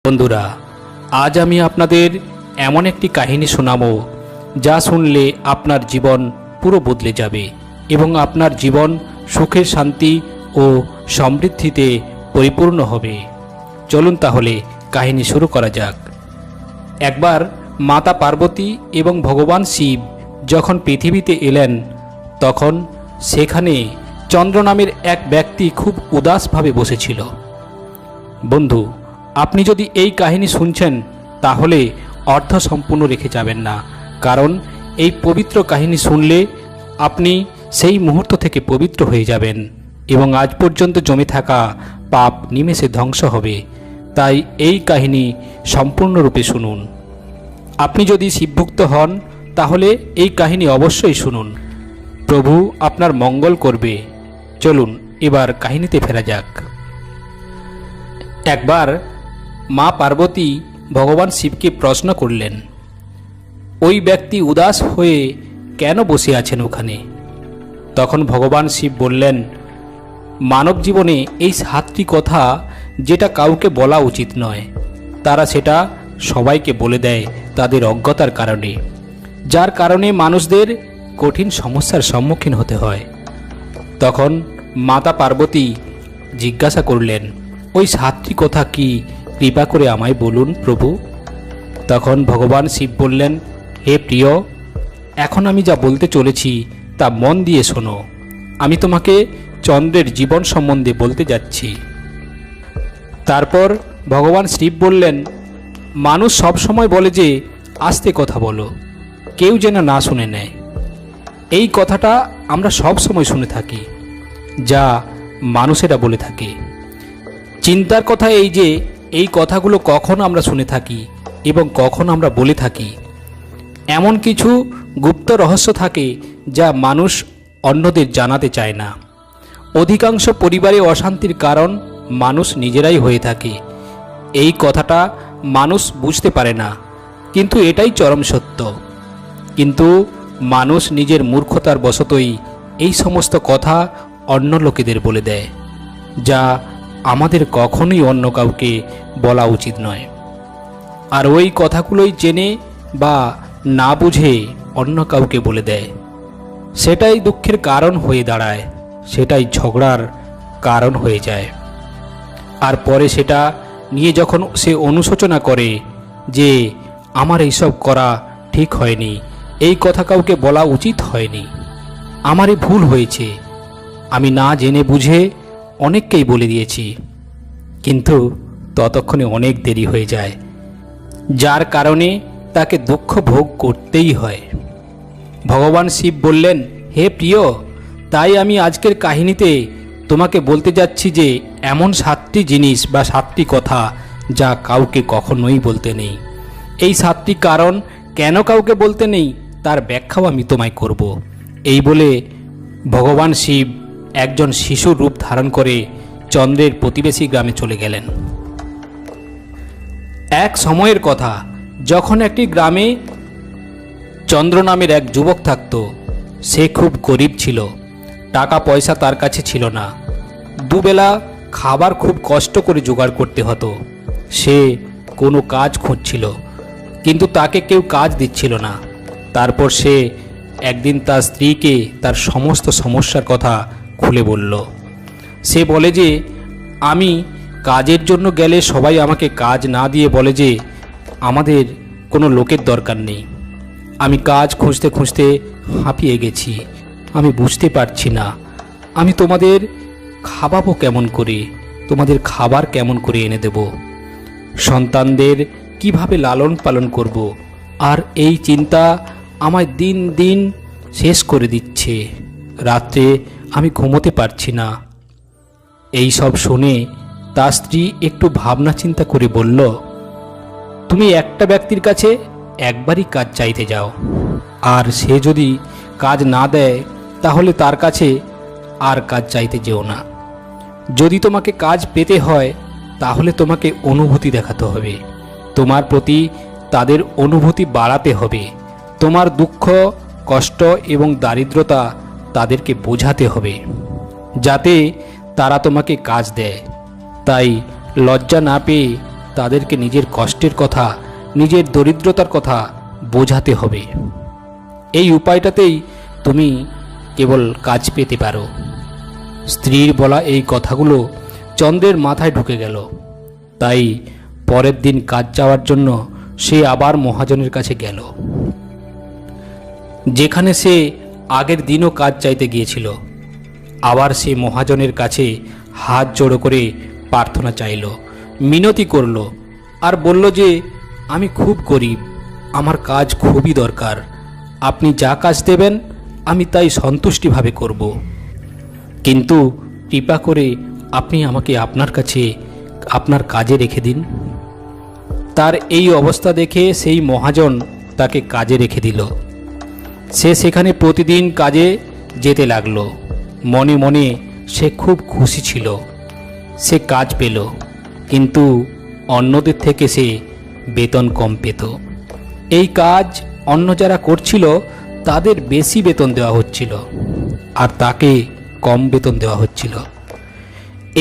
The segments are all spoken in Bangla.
বন্ধুরা, আজ আমি আপনাদের এমন একটি কাহিনী শোনাবো যা শুনলে আপনার জীবন পুরো বদলে যাবে এবং আপনার জীবন সুখের, শান্তি ও সমৃদ্ধিতে পরিপূর্ণ হবে। চলুন তাহলে কাহিনী শুরু করা যাক। একবার মাতা পার্বতী এবং ভগবান শিব যখন পৃথিবীতে এলেন, তখন সেখানে চন্দ্র নামের এক ব্যক্তি খুব উদাসভাবে বসেছিল। বন্ধু, আপনি যদি এই কাহিনী শুনছেন তাহলে অর্থ সম্পূর্ণ রেখে যাবেন না, কারণ এই পবিত্র কাহিনী শুনলে আপনি সেই মুহূর্ত থেকে পবিত্র হয়ে যাবেন এবং আজ পর্যন্ত জমে থাকা পাপ নিমেষে ধ্বংস হবে। তাই এই কাহিনী সম্পূর্ণরূপে শুনুন। আপনি যদি শিবভক্ত হন তাহলে এই কাহিনী অবশ্যই শুনুন। প্রভু আপনার মঙ্গল করবে। চলুন এবার কাহিনীতে ফেরা যাক। একবার মা পার্বতী ভগবান শিবকে প্রশ্ন করলেন, ওই ব্যক্তি উদাস হয়ে কেন বসে আছেন ওখানে? তখন ভগবান শিব বললেন, মানব জীবনে এই 7টি কথা যেটা কাউকে বলা উচিত নয়, তারা সেটা সবাইকে বলে দেয় তাদের অজ্ঞতার কারণে, যার কারণে মানুষদের কঠিন সমস্যার সম্মুখীন হতে হয়। তখন মাতা পার্বতী জিজ্ঞাসা করলেন, ওই 7টি কথা কি? কৃপা করে আমায় বলুন প্রভু। তখন ভগবান শিব বললেন, হে প্রিয়, এখন আমি যা বলতে চলেছি তা মন দিয়ে শোনো। আমি তোমাকে চন্দ্রের জীবন সম্বন্ধে বলতে যাচ্ছি। তারপর ভগবান শিব বললেন, মানুষ সব সময় বলে যে আস্তে কথা বলো, কেউ যেন না শুনে নেয়। এই কথাটা আমরা সব সময় শুনে থাকি, যা মানুষেরা বলে থাকে। চিন্তার কথা এই যে এই কথাগুলো কখন আমরা শুনে থাকি এবং কখন আমরা বলে থাকি। এমন কিছু গুপ্ত রহস্য থাকে যা মানুষ অন্যদের জানাতে চায় না। অধিকাংশ পরিবারে অশান্তির কারণ মানুষ নিজেরাই হয়ে থাকে। এই কথাটা মানুষ বুঝতে পারে না, কিন্তু এটাই চরম সত্য। কিন্তু মানুষ নিজের মূর্খতার বশতই এই সমস্ত কথা অন্য লোকেদের বলে দেয়, যা আমাদের কখনোই অন্য কাউকে বলা উচিত নয়। আর ওই কথাগুলোই জেনে বা না বুঝে অন্য কাউকে বলে দেয়। সেটাই দুঃখের কারণ হয়ে দাঁড়ায়, সেটাই ঝগড়ার কারণ হয়ে যায়। আর পরে সেটা নিয়ে যখন সে অনুশোচনা করে যে আমার এইসব করা ঠিক হয়নি, এই কথা কাউকে বলা উচিত হয়নি, আমারই ভুল হয়েছে, আমি না জেনে বুঝে অনেককেই বলে দিয়েছি, কিন্তু ততক্ষণে অনেক দেরি হয়ে যায়, যার কারণে তাকে দুঃখ ভোগ করতেই হয়। ভগবান শিব বললেন, হে প্রিয়, তাই আমি আজকের কাহিনীতে তোমাকে বলতে যাচ্ছি যে এমন 7টি জিনিস বা 7টি কথা যা কাউকে কখনোই বলতে নেই। এই 7টি কারণ কেন কাউকে বলতে নেই তার ব্যাখ্যাও আমি তোমায় করব। এই বলে ভগবান শিব একজন শিশুর রূপ ধারণ করে চন্দ্রের প্রতিবেশী গ্রামে চলে গেলেন। এক সময়ের কথা, যখন একটি গ্রামে চন্দ্র নামের এক যুবক থাকত। সে খুব গরিব ছিল, টাকা পয়সা তার কাছে ছিল না। দুবেলা খাবার খুব কষ্ট করে জোগাড় করতে হতো। সে কোনো কাজ খুঁজছিল, কিন্তু তাকে কেউ কাজ দিচ্ছিল না। তারপর সে একদিন তার স্ত্রীকে তার সমস্ত সমস্যার কথা খুলে বলল। সে বলে যে আমি কাজের জন্য গেলে সবাই আমাকে কাজ না দিয়ে বলে যে আমাদের কোনো লোকের দরকার নেই। আমি কাজ খুঁজতে খুঁজতে হাঁপিয়ে গেছি, আমি বুঝতে পারছি না আমি তোমাদের খাওয়াবো কেমন করে, তোমাদের খাবার কেমন করে এনে দেব, সন্তানদের কিভাবে লালন পালন করব, আর এই চিন্তা আমায় দিন দিন শেষ করে দিচ্ছে। রাত্রে আমি ঘুমোতে পারছি না। এই সব শুনে তার স্ত্রী একটু ভাবনা চিন্তা করে বলল, তুমি একটা ব্যক্তির কাছে একবারই কাজ চাইতে যাও, আর সে যদি কাজ না দেয় তাহলে তার কাছে আর কাজ চাইতে যেও না। যদি তোমাকে কাজ পেতে হয় তাহলে তোমাকে অনুভূতি দেখাতে হবে, তোমার প্রতি তাদের অনুভূতি বাড়াতে হবে, তোমার দুঃখ, কষ্ট এবং দারিদ্রতা তাদেরকে বোঝাতে হবে, যাতে তারা তোমাকে কাজ দেয়। তাই লজ্জা না পেয়ে তাদেরকে নিজের কষ্টের কথা, নিজের দরিদ্রতার কথা বোঝাতে হবে। এই উপায়টাতেই তুমি কেবল কাজ পেতে পারো। স্ত্রীর বলা এই কথাগুলো চন্দ্রের মাথায় ঢুকে গেল। তাই পরের দিন কাজ যাওয়ার জন্য সে আবার মহাজনের কাছে গেল, যেখানে সে আগের দিনও কাজ চাইতে গিয়েছিল। আবার সে মহাজনের কাছে হাত জোড়ো করে প্রার্থনা চাইল, মিনতি করল, আর বলল যে আমি খুব গরিব, আমার কাজ খুবই দরকার, আপনি যা কাজ দেবেন আমি তাই সন্তুষ্টিভাবে করব, কিন্তু কৃপা করে আপনি আমাকে আপনার কাছে আপনার কাজে রেখে দিন। তার এই অবস্থা দেখে সেই মহাজন তাকে কাজে রেখে দিল। সে সেখানে প্রতিদিন কাজে যেতে লাগলো। মনে মনে সে খুব খুশি ছিল। সে কাজ পেল, কিন্তু অন্যদের থেকে সে বেতন কম পেত। এই কাজ অন্য যারা করছিল তাদের বেশি বেতন দেওয়া হচ্ছিল, আর তাকে কম বেতন দেওয়া হচ্ছিল।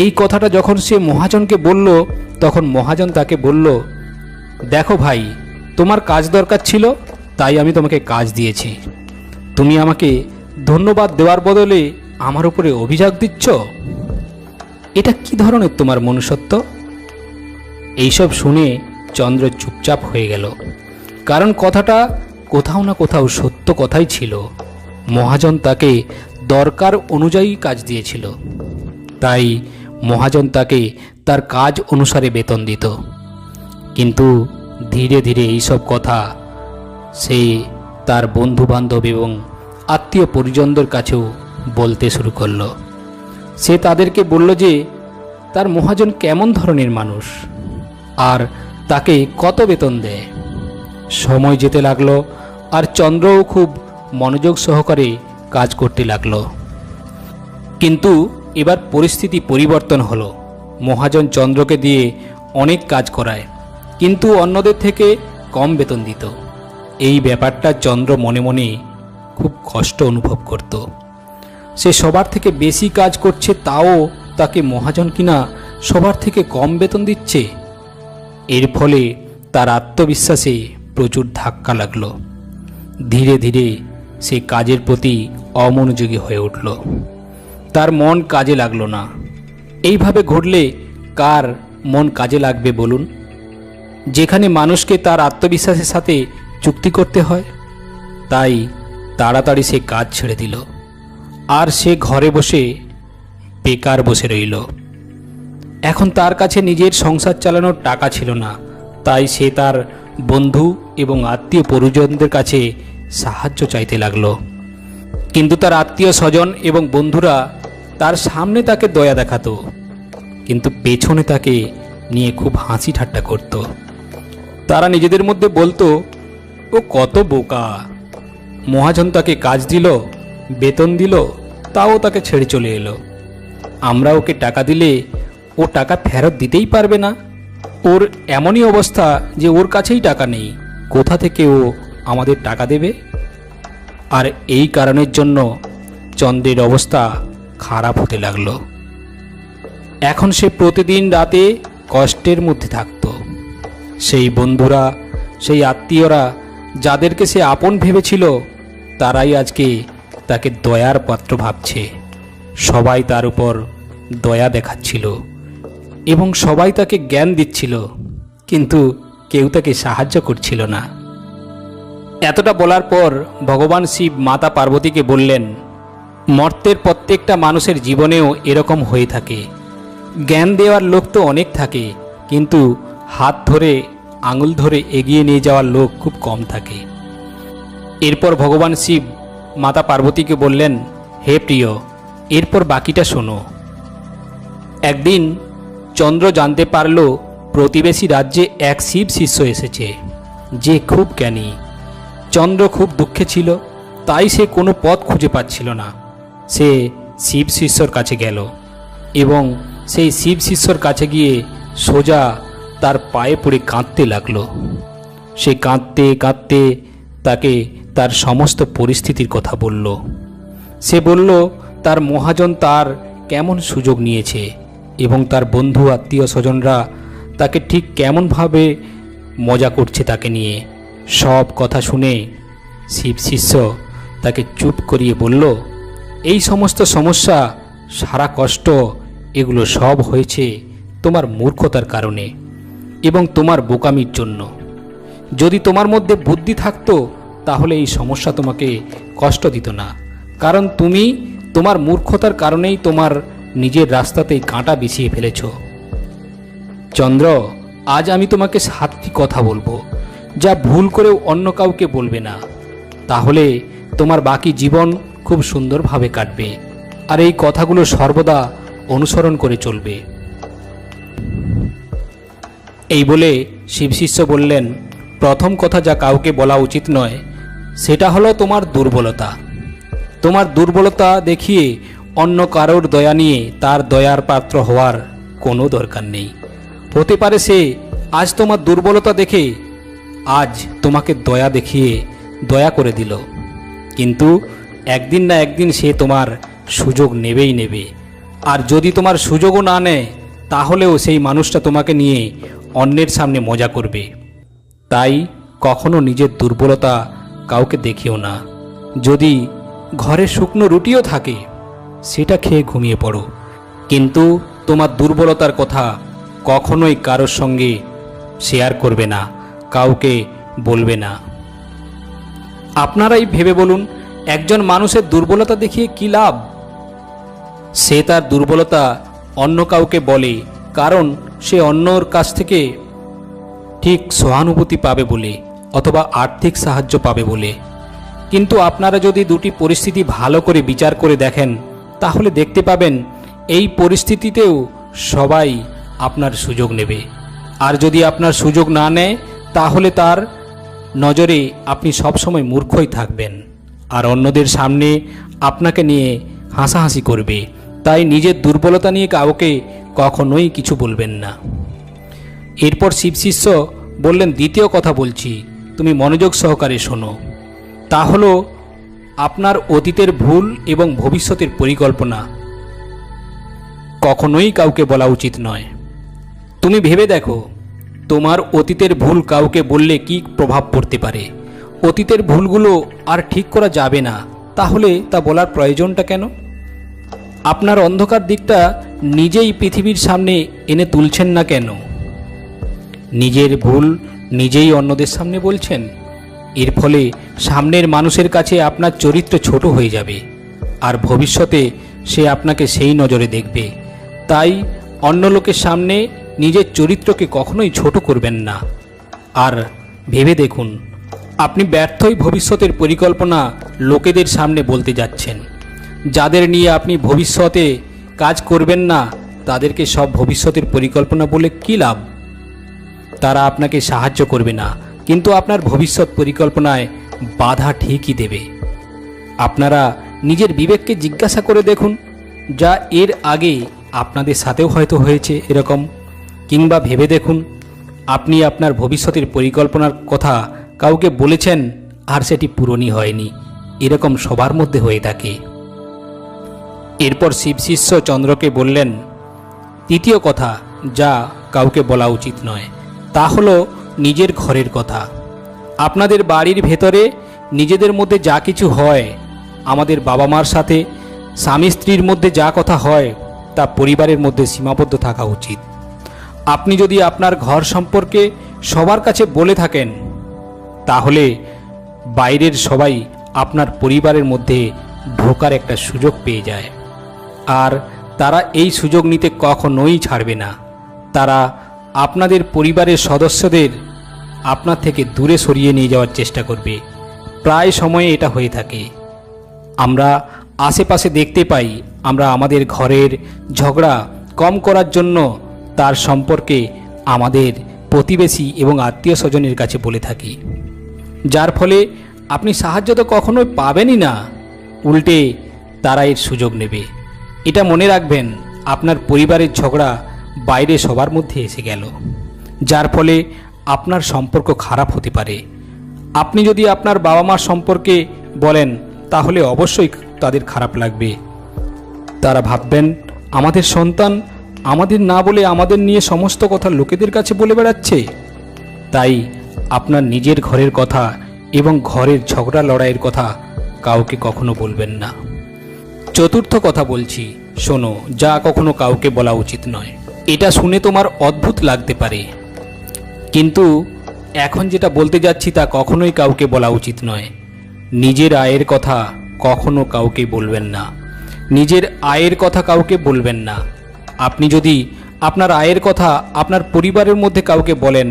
এই কথাটা যখন সে মহাজনকে বলল, তখন মহাজন তাকে বলল, দেখো ভাই, তোমার কাজ দরকার ছিল তাই আমি তোমাকে কাজ দিয়েছি। তুমি আমাকে ধন্যবাদ দেওয়ার বদলে আমার উপরে অভিযোগ দিচ্ছ? এটা কি ধরনের তোমার মনুষ্যত্ব? এইসব শুনে চন্দ্র চুপচাপ হয়ে গেল, কারণ কথাটা কোথাও না কোথাও সত্য কথাই ছিল। মহাজন তাকে দরকার অনুযায়ী কাজ দিয়েছিল, তাই মহাজন তাকে তার কাজ অনুসারে বেতন দিত। কিন্তু ধীরে ধীরে এইসব কথা সে তার বন্ধু বান্ধব এবং আত্মীয় পরিজনদের কাছেও বলতে শুরু করলো। সে তাদেরকে বলল যে তার মহাজন কেমন ধরনের মানুষ আর তাকে কত বেতন দেয়। সময় যেতে লাগলো, আর চন্দ্রও খুব মনোযোগ সহকারে কাজ করতে লাগলো। কিন্তু এবার পরিস্থিতি পরিবর্তন হলো। মহাজন চন্দ্রকে দিয়ে অনেক কাজ করায়, কিন্তু অন্যদের থেকে কম বেতন দিত। এই ব্যাপারটা চন্দ্র মনে মনে খুব কষ্ট অনুভব করত। সে সবার থেকে বেশি কাজ করছে, তাও তাকে মহাজন কিনা সবার থেকে কম বেতন দিচ্ছে। এর ফলে তার আত্মবিশ্বাসে প্রচুর ধাক্কা লাগলো। ধীরে ধীরে সে কাজের প্রতি অমনোযোগী হয়ে উঠল। তার মন কাজে লাগলো না। এইভাবে ঘটলে কার মন কাজে লাগবে বলুন? যেখানে মানুষকে তার আত্মবিশ্বাসের সাথে চুক্তি করতে হয়। তাই তাড়াতাড়ি সে কাজ ছেড়ে দিল, আর সে ঘরে বসে বেকার বসে রইল। এখন তার কাছে নিজের সংসার চালানোর টাকা ছিল না, তাই সে তার বন্ধু এবং আত্মীয় পরিজনদের কাছে সাহায্য চাইতে লাগলো। কিন্তু তার আত্মীয় স্বজন এবং বন্ধুরা তার সামনে তাকে দয়া দেখাতো, কিন্তু পেছনে তাকে নিয়ে খুব হাসি ঠাট্টা করত। তারা নিজেদের মধ্যে বলতো, ও কত বোকা, মহাজন তাকে কাজ দিল, বেতন দিল, তাও তাকে ছেড়ে চলে এলো। আমরা ওকে টাকা দিলে ও টাকা ফেরত দিতেই পারবে না। ওর এমনই অবস্থা যে ওর কাছেই টাকা নেই, কোথা থেকে ও আমাদের টাকা দেবে? আর এই কারণের জন্য চন্দ্রের অবস্থা খারাপ হতে লাগলো। এখন সে প্রতিদিন রাতে কষ্টের মধ্যে থাকত। সেই বন্ধুরা, সেই আত্মীয়রা যাদেরকে সে আপন ভেবেছিল, তারাই আজকে তাকে দয়ার পাত্র ভাবছে। সবাই তার উপর দয়া দেখাচ্ছিল এবং সবাই তাকে জ্ঞান দিচ্ছিল, কিন্তু কেউ তাকে সাহায্য করছিল না। এতটা বলার পর ভগবান শিব মাতা পার্বতীকে বললেন, মর্তের প্রত্যেকটা মানুষের জীবনেও এরকম হয়ে থাকে। জ্ঞান দেওয়ার লোক তো অনেক থাকে, কিন্তু হাত ধরে আঙুল ধরে এগিয়ে নিয়ে যাওয়ার লোক খুব কম থাকে। এরপর ভগবান শিব মাতা পার্বতীকে বললেন, হে প্রিয়, এরপর বাকিটা শোনো। একদিন চন্দ্র জানতে পারল প্রতিবেশী রাজ্যে এক শিব শিষ্য এসেছে, যে খুব জ্ঞানী। চন্দ্র খুব দুঃখে ছিল, তাই সে কোনো পথ খুঁজে পাচ্ছিল না। সে শিব শিষ্যর কাছে গেল এবং সেই শিব শিষ্যর কাছে গিয়ে সোজা তার পায়ে পড়ে কাঁদতে লাগলো। সে কাঁদতে কাঁদতে তাকে তার সমস্ত পরিস্থিতির কথা বলল। সে বলল তার মহাজন তার কেমন সুযোগ নিয়েছে এবং তার বন্ধু আত্মীয় স্বজনরা তাকে ঠিক কেমনভাবে মজা করছে তাকে নিয়ে। সব কথা শুনে শিব শিষ্য তাকে চুপ করিয়ে বলল, এই সমস্ত সমস্যা, সারা কষ্ট, এগুলো সব হয়েছে তোমার মূর্খতার কারণে এবং তোমার বোকামির জন্য। যদি তোমার মধ্যে বুদ্ধি থাকতো তাহলে এই সমস্যা তোমাকে কষ্ট দিত না, কারণ তুমি তোমার মূর্খতার কারণেই তোমার নিজের রাস্তাতেই কাঁটা বিছিয়ে ফেলেছ। চন্দ্র, আজ আমি তোমাকে 7টি কথা বলবো, যা ভুল করেও অন্য কাউকে বলবে না, তাহলে তোমার বাকি জীবন খুব সুন্দরভাবে কাটবে। আর এই কথাগুলো সর্বদা অনুসরণ করে চলবে। এই বলে শিবশিষ্য বললেন, প্রথম কথা যা কাউকে বলা উচিত নয় সেটা হলো তোমার দুর্বলতা। তোমার দুর্বলতা দেখিয়ে অন্য কারোর দয়া নিয়ে তার দয়ার পাত্র হওয়ার কোনো দরকার নেই। হতে পারে সে আজ তোমার দুর্বলতা দেখে আজ তোমাকে দয়া দেখিয়ে দয়া করে দিল, কিন্তু একদিন না একদিন সে তোমার সুযোগ নেবেই নেবে। আর যদি তোমার সুযোগও না নেয় তাহলেও সেই মানুষটা তোমাকে নিয়ে অন্যের সামনে মজা করবে। তাই কখনো নিজের দুর্বলতা কাউকে দেখিও না। যদি ঘরে শুকনো রুটিও থাকে সেটা খেয়ে ঘুমিয়ে পড়ো, কিন্তু তোমার দুর্বলতার কথা কখনোই কারোর সঙ্গে শেয়ার করবে না, কাউকে বলবে না। আপনারাই ভেবে বলুন, একজন মানুষের দুর্বলতা দেখিয়ে কী লাভ? সে তার দুর্বলতা অন্য কাউকে বলে কারণ সে অন্যর কাছ থেকে ঠিক সহানুভূতি পাবে বলে অথবা আর্থিক সাহায্য পাবে বলে। কিন্তু আপনারা যদি দুটি পরিস্থিতি ভালো করে বিচার করে দেখেন তাহলে দেখতে পাবেন এই পরিস্থিতিতেও সবাই আপনার সুযোগ নেবে। আর যদি আপনার সুযোগ না নেয় তাহলে তার নজরে আপনি সবসময় মূর্খই থাকবেন আর অন্যদের সামনে আপনাকে নিয়ে হাসাহাসি করবে। তাই নিজের দুর্বলতা নিয়ে কাউকে কখনোই কিছু বলবেন না। এরপর শিবশিষ্য বললেন, দ্বিতীয় কথা বলছি, তুমি মনোযোগ সহকারে শোনো। তা হলো আপনার অতীতের ভুল এবং ভবিষ্যতের পরিকল্পনা কখনোই কাউকে বলা উচিত নয়। তুমি ভেবে দেখো, তোমার অতীতের ভুল কাউকে বললে কি প্রভাব পড়তে পারে। অতীতের ভুলগুলো আর ঠিক করা যাবে না, তাহলে তা বলার প্রয়োজনটা কেন? আপনার অন্ধকার দিকটা নিজেই পৃথিবীর সামনে এনে তুলছেন না কেন? নিজের ভুল নিজেই অন্যদের সামনে বলছেন। এর ফলে সামনের মানুষের কাছে আপনার চরিত্র ছোট হয়ে যাবে আর ভবিষ্যতে সে আপনাকে সেই নজরে দেখবে। তাই অন্য লোকের সামনে নিজের চরিত্রকে কখনোই ছোট করবেন না। আর ভেবে দেখুন, আপনি ব্যর্থই ভবিষ্যতের পরিকল্পনা লোকেদের সামনে বলতে যাচ্ছেন। যাদের নিয়ে আপনি ভবিষ্যতে কাজ করবেন না তাদেরকে সব ভবিষ্যতের পরিকল্পনা বলে কী লাভ? তারা আপনাকে সাহায্য করবে না, কিন্তু আপনার ভবিষ্যৎ পরিকল্পনায় বাধা ঠিকই দেবে। আপনারা নিজের বিবেককে জিজ্ঞাসা করে দেখুন, যা এর আগে আপনাদের সাথেও হয়তো হয়েছে এরকম। কিংবা ভেবে দেখুন, আপনি আপনার ভবিষ্যতের পরিকল্পনার কথা কাউকে বলেছেন আর সেটি পূরণই হয়নি। এরকম সবার মধ্যে হয়ে থাকে। এরপর শিবশিষ্য চন্দ্রকে বললেন, তৃতীয় কথা যা কাউকে বলা উচিত নয় তা হলো নিজের ঘরের কথা। আপনাদের বাড়ির ভেতরে নিজেদের মধ্যে যা কিছু হয়, আমাদের বাবা মার সাথে স্বামী স্ত্রীর মধ্যে যা কথা হয় তা পরিবারের মধ্যে সীমাবদ্ধ থাকা উচিত। আপনি যদি আপনার ঘর সম্পর্কে সবার কাছে বলে থাকেন তাহলে বাইরের সবাই আপনার পরিবারের মধ্যে ঢোকার একটা সুযোগ পেয়ে যায় আর তারা এই সুযোগ নিতে কখনোই ছাড়বে না। তারা আপনাদের পরিবারের সদস্যদের আপনার থেকে দূরে সরিয়ে নিয়ে যাওয়ার চেষ্টা করবে। প্রায় সময়ে এটা হয়ে থাকে। আমরা আশেপাশে দেখতে পাই, আমরা আমাদের ঘরের ঝগড়া কম করার জন্য তার সম্পর্কে আমাদের প্রতিবেশী এবং আত্মীয় স্বজনের কাছে বলে থাকি, যার ফলে আপনি সাহায্য তো কখনোই পাবেনই না, উল্টে তারা এর সুযোগ নেবে। এটা মনে রাখবেন, আপনার পরিবারের ঝগড়া বাইরে সবার মধ্যে এসে গেল, যার ফলে আপনার সম্পর্ক খারাপ হতে পারে। আপনি যদি আপনার বাবা মার সম্পর্কে বলেন তাহলে অবশ্যই তাদের খারাপ লাগবে। তারা ভাববেন আমাদের সন্তান আমাদের না বলে আমাদের নিয়ে সমস্ত কথা লোকেদের কাছে বলে বেড়াচ্ছে। তাই আপনার নিজের ঘরের কথা এবং ঘরের ঝগড়া লড়াইয়ের কথা কাউকে কখনো বলবেন না। চতুর্থ কথা বলছি, শোনো, যা কখনো কাউকে বলা উচিত নয়। এটা শুনে তোমার অদ্ভুত লাগতে পারে, কিন্তু এখন যেটা বলতে যাচ্ছি তা কখনোই কাউকে বলা উচিত নয়। নিজের আয়ের কথা কখনো কাউকে বলবেন না। নিজের আয়ের কথা কাউকে বলবেন না। আপনি যদি আপনার আয়ের কথা আপনার পরিবারের মধ্যে কাউকে বলেন,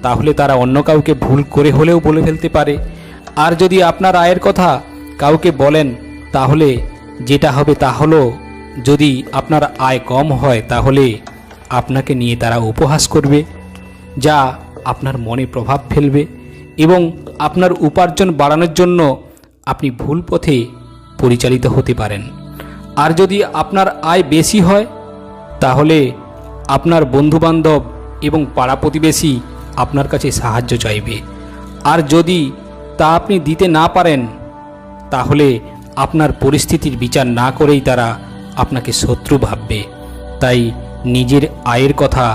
তাহলে তারা অন্য কাউকে ভুল করে হলেও বলে ফেলতে পারে। আর যদি আপনার আয়ের কথা কাউকে বলেন, তাহলে যেটা হবে তা হলো, যদি আপনার আয় কম হয় তাহলে আপনাকে নিয়ে তারা উপহাস করবে, যা আপনার মনে প্রভাব ফেলবে এবং আপনার উপার্জন বাড়ানোর জন্য আপনি ভুল পথে পরিচালিত হতে পারেন। আর যদি আপনার আয় বেশি হয়, তাহলে আপনার বন্ধুবান্ধব এবং পাড়া প্রতিবেশী আপনার কাছে সাহায্য চাইবে। আর যদি তা আপনি দিতে না পারেন, তাহলে আপনার পরিস্থিতির বিচার না করেই তারা আপনাকে শত্রু ভাববে। তাই নিজের আয়ের কথা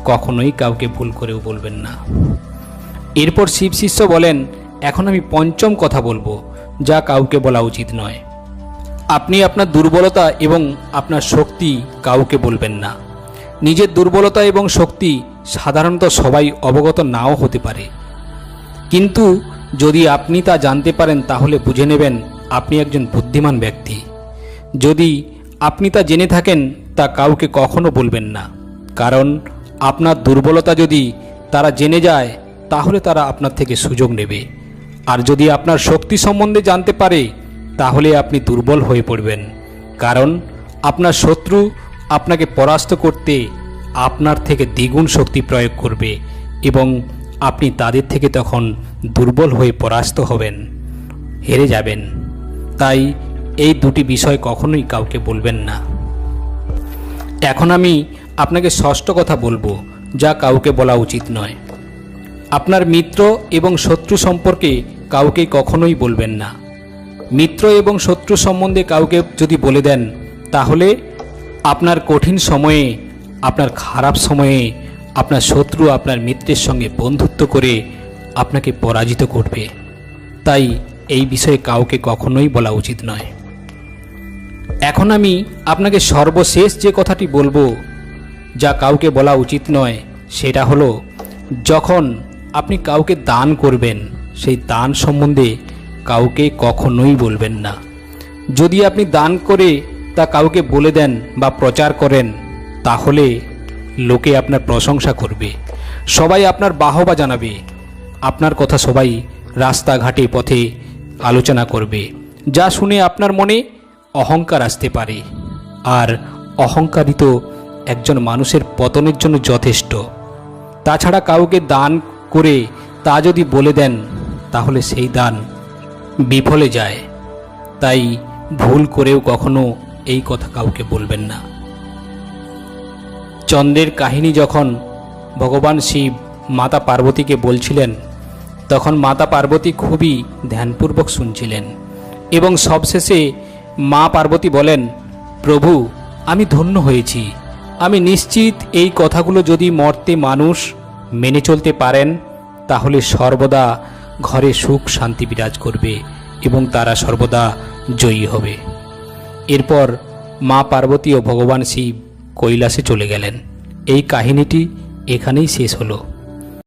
কখনোই কাউকে ভুল করেও বলবেন না। এরপর শিব শিষ্য বলেন, এখন আমি পঞ্চম কথা বলবো, যা কাউকে বলা উচিত নয়। আপনি আপনার দুর্বলতা এবং আপনার শক্তি কাউকে বলবেন না। নিজের দুর্বলতা এবং শক্তি সাধারণত সবাই অবগত নাও হতে পারে, কিন্তু যদি আপনি তা জানতে পারেন তাহলে বুঝে নেবেন আপনি একজন বুদ্ধিমান ব্যক্তি। যদি আপনি তা জেনে থাকেন, তা কাউকে কখনো বলবেন না, কারণ আপনার দুর্বলতা যদি তারা জেনে যায় তাহলে তারা আপনার থেকে সুযোগ নেবে। আর যদি আপনার শক্তি সম্বন্ধে জানতে পারে, তাহলে আপনি দুর্বল হয়ে পড়বেন, কারণ আপনার শত্রু আপনাকে পরাস্ত করতে আপনার থেকে দ্বিগুণ শক্তি প্রয়োগ করবে এবং আপনি তাদের থেকে তখন দুর্বল হয়ে পরাস্ত হবেন, হেরে যাবেন। তাই এই দুটি বিষয় কখনোই কাউকে বলবেন না। এখন আমি আপনাকে ষষ্ঠ কথা বলবো, যা কাউকে বলা উচিত নয়। আপনার মিত্র এবং শত্রু সম্পর্কে কাউকে কখনোই বলবেন না। মিত্র এবং শত্রু সম্বন্ধে কাউকে যদি বলে দেন, তাহলে আপনার কঠিন সময়ে, আপনার খারাপ সময়ে আপনার শত্রু আপনার মিত্রের সঙ্গে বন্ধুত্ব করে আপনাকে পরাজিত করবে। তাই এই বিষয়ে কাউকে কখনোই বলা উচিত নয়। এখন আমি আপনাকে সর্বশেষ যে কথাটি বলবো, যা কাউকে বলা উচিত নয়, সেটা হলো, যখন আপনি কাউকে দান করবেন, সেই দান সম্বন্ধে কাউকে কখনোই বলবেন না। যদি আপনি দান করে তা কাউকে বলে দেন বা প্রচার করেন, তাহলে লোকে আপনার প্রশংসা করবে, সবাই আপনার বাহবা জানাবে, আপনার কথা সবাই রাস্তাঘাটে পথে আলোচনা করবে, যা শুনে আপনার মনে অহংকার আসতে পারে। আর অহংকারই তো একজন মানুষের পতনের জন্য যথেষ্ট। তাছাড়া কাউকে দান করে তা যদি বলে দেন, তাহলে সেই দান বিফলে যায়। তাই ভুল করেও কখনো এই কথা কাউকে বলবেন না। চন্দ্রের কাহিনী যখন ভগবান শিব মাতা পার্বতীকে বলছিলেন, তখন মাতা পার্বতী খুবই ধ্যানপূর্বক শুনছিলেন এবং সবশেষে মা পার্বতী বলেন, প্রভু, আমি ধন্য হয়েছি। আমি নিশ্চিত এই কথাগুলো যদি মর্তে মানুষ মেনে চলতে পারেন, তাহলে সর্বদা ঘরে সুখ শান্তি বিরাজ করবে এবং তারা সর্বদা জয়ী হবে। এরপর মা পার্বতী ও ভগবান শিব কৈলাসে চলে গেলেন। এই কাহিনীটি এখানেই শেষ হলো।